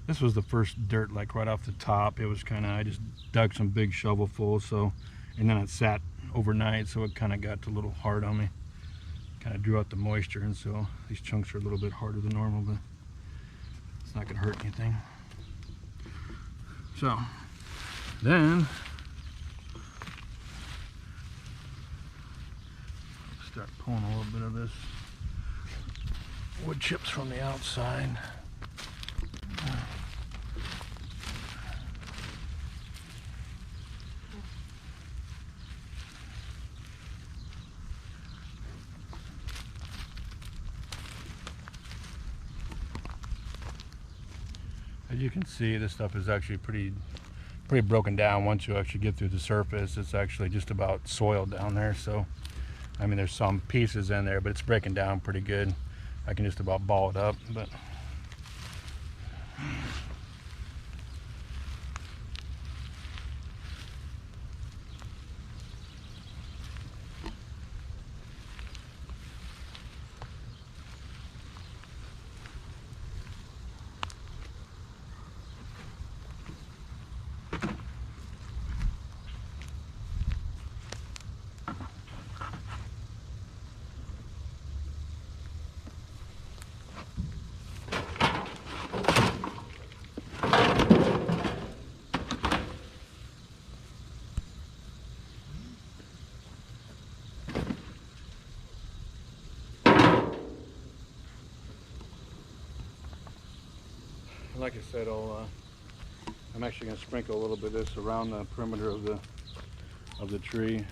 This was the first dirt, like right off the top. It was kind of, I just dug some big shovelfuls, so, and then it sat overnight, so it kind of got a little hard on me. Kind of drew out the moisture, and so these chunks are a little bit harder than normal, but it's not going to hurt anything. So then start pulling a little bit of this wood chips from the outside. As you can see, this stuff is actually pretty broken down. Once you actually get through the surface, it's actually just about soil down there. So I mean, there's some pieces in there, but it's breaking down pretty good. I can just about ball it up, but like I said, I'm actually going to sprinkle a little bit of this around the perimeter of the tree.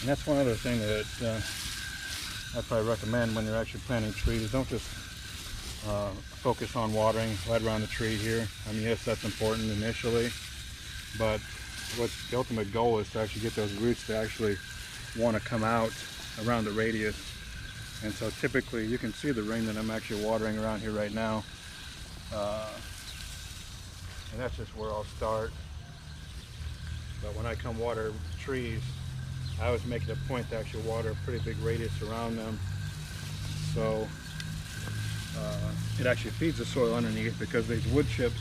And that's one other thing that I probably recommend when you're actually planting trees. Don't just focus on watering right around the tree here. I mean, yes, that's important initially, but what's the ultimate goal is to actually get those roots to actually want to come out around the radius. And so typically you can see the ring that I'm actually watering around here right now. And that's just where I'll start. But when I come water trees, I always make it a point to actually water a pretty big radius around them. So it actually feeds the soil underneath, because these wood chips,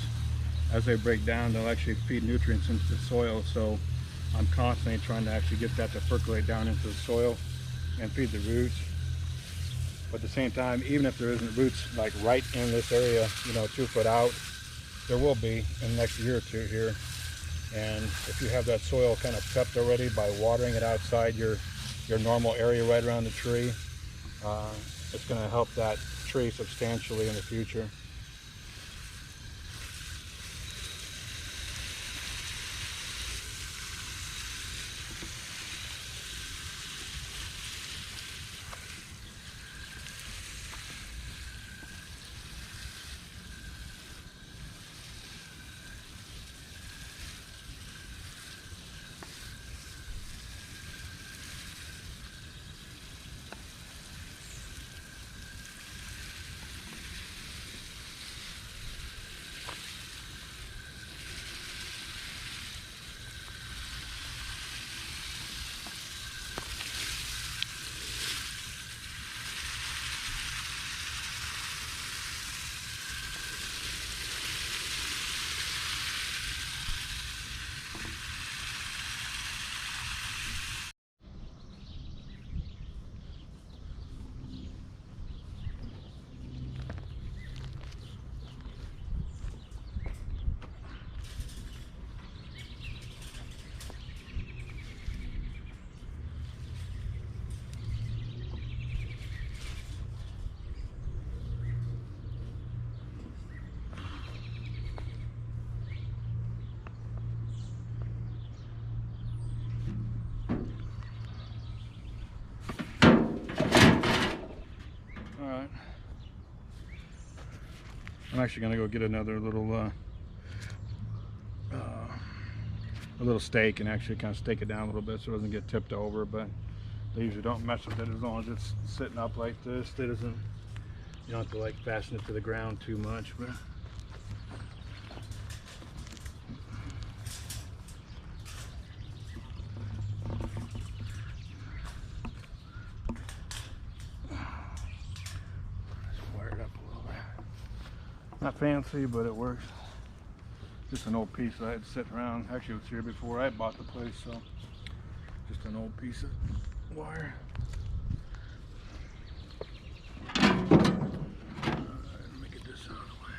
as they break down, they'll actually feed nutrients into the soil. So I'm constantly trying to actually get that to percolate down into the soil and feed the roots. But at the same time, even if there isn't roots like right in this area, you know, 2 foot out, there will be in the next year or two here. And if you have that soil kind of prepped already by watering it outside your normal area right around the tree, it's going to help that tree substantially in the future. I'm actually going to go get another little a little stake and actually kind of stake it down a little bit so it doesn't get tipped over. But they usually don't mess with it as long as it's sitting up like this. They doesn't, you don't have to like fasten it to the ground too much. But not fancy, but it works. Just an old piece that I had sitting around. Actually, it was here before I bought the place, so just an old piece of wire. Alright, let me get this out of the way.